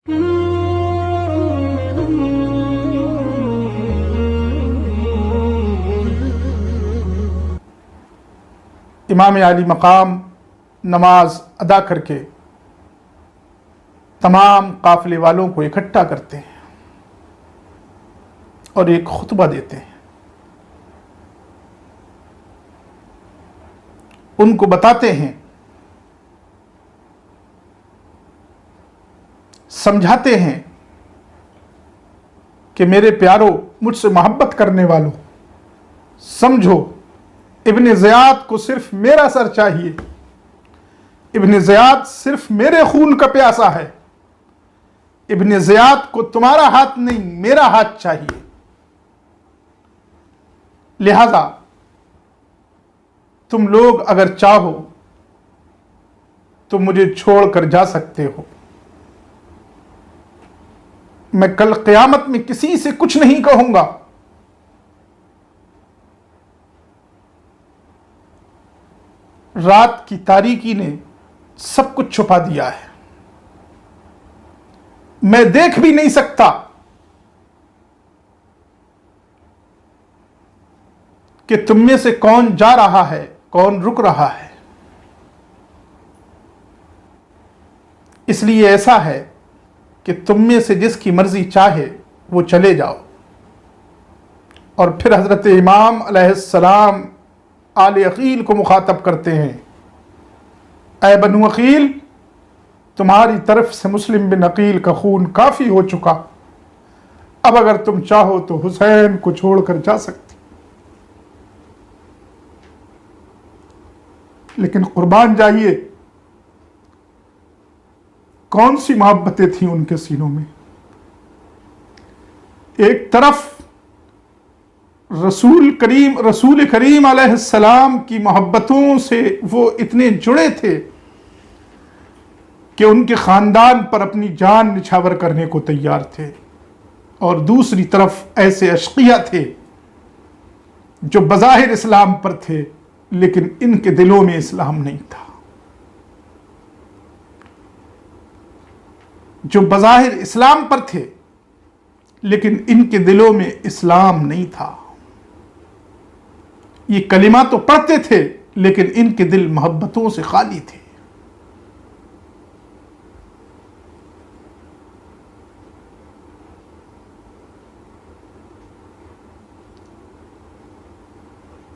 امام علی مقام نماز ادا کر کے تمام قافلے والوں کو اکٹھا کرتے ہیں اور ایک خطبہ دیتے ہیں. ان کو بتاتے ہیں، سمجھاتے ہیں کہ میرے پیارو، مجھ سے محبت کرنے والوں، سمجھو ابن زیاد کو صرف میرا سر چاہیے. ابن زیاد صرف میرے خون کا پیاسا ہے. ابن زیاد کو تمہارا ہاتھ نہیں، میرا ہاتھ چاہیے. لہذا تم لوگ اگر چاہو تو مجھے چھوڑ کر جا سکتے ہو. میں کل قیامت میں کسی سے کچھ نہیں کہوں گا. رات کی تاریکی نے سب کچھ چھپا دیا ہے. میں دیکھ بھی نہیں سکتا کہ تم میں سے کون جا رہا ہے، کون رک رہا ہے. اس لیے ایسا ہے کہ تم میں سے جس کی مرضی چاہے وہ چلے جاؤ. اور پھر حضرت امام علیہ السلام آل عقیل کو مخاطب کرتے ہیں، اے بنو عقیل، تمہاری طرف سے مسلم بن عقیل کا خون کافی ہو چکا. اب اگر تم چاہو تو حسین کو چھوڑ کر جا سکتے. لیکن قربان جائیے، کون سی محبتیں تھیں ان کے سینوں میں. ایک طرف رسول کریم علیہ السلام کی محبتوں سے وہ اتنے جڑے تھے کہ ان کے خاندان پر اپنی جان نچھاور کرنے کو تیار تھے، اور دوسری طرف ایسے اشقیاء تھے جو بظاہر اسلام پر تھے لیکن ان کے دلوں میں اسلام نہیں تھا. جو بظاہر اسلام پر تھے لیکن ان کے دلوں میں اسلام نہیں تھا. یہ کلمہ تو پڑھتے تھے لیکن ان کے دل محبتوں سے خالی تھے.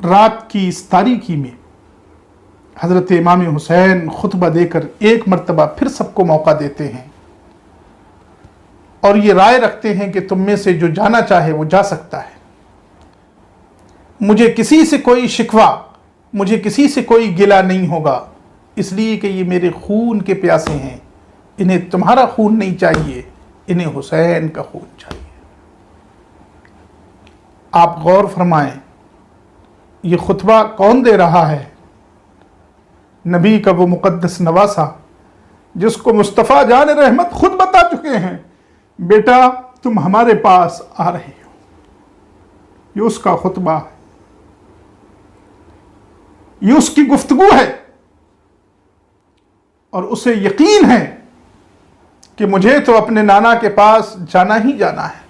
رات کی اس تاریکی میں حضرت امام حسین خطبہ دے کر ایک مرتبہ پھر سب کو موقع دیتے ہیں اور یہ رائے رکھتے ہیں کہ تم میں سے جو جانا چاہے وہ جا سکتا ہے. مجھے کسی سے کوئی شکوہ، مجھے کسی سے کوئی گلہ نہیں ہوگا، اس لیے کہ یہ میرے خون کے پیاسے ہیں. انہیں تمہارا خون نہیں چاہیے، انہیں حسین کا خون چاہیے. آپ غور فرمائیں، یہ خطبہ کون دے رہا ہے؟ نبی کا وہ مقدس نواسا جس کو مصطفیٰ جان رحمت خود بتا چکے ہیں، بیٹا تم ہمارے پاس آ رہے ہو. یہ اس کا خطبہ ہے، یہ اس کی گفتگو ہے، اور اسے یقین ہے کہ مجھے تو اپنے نانا کے پاس جانا ہی جانا ہے.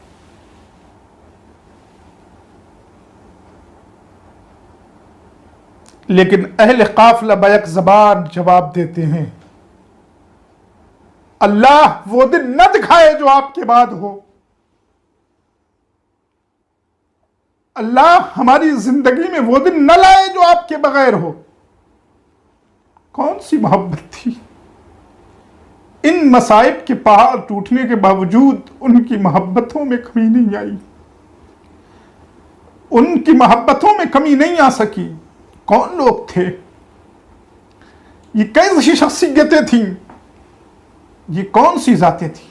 لیکن اہل قافلہ بیک زبان جواب دیتے ہیں، اللہ وہ دن نہ دکھائے جو آپ کے بعد ہو. اللہ ہماری زندگی میں وہ دن نہ لائے جو آپ کے بغیر ہو. کون سی محبت تھی؟ ان مصائب کے پہاڑ ٹوٹنے کے باوجود ان کی محبتوں میں کمی نہیں آئی، ان کی محبتوں میں کمی نہیں آ سکی. کون لوگ تھے یہ؟ کیسی شخصیتیں تھیں یہ؟ کون سی ذاتیں تھیں؟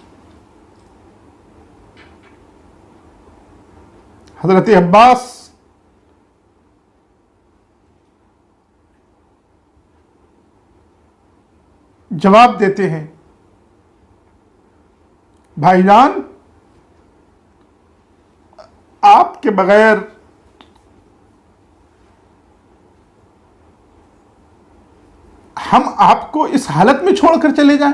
حضرت عباس جواب دیتے ہیں، بھائی جان آپ کے بغیر ہم آپ کو اس حالت میں چھوڑ کر چلے جائیں؟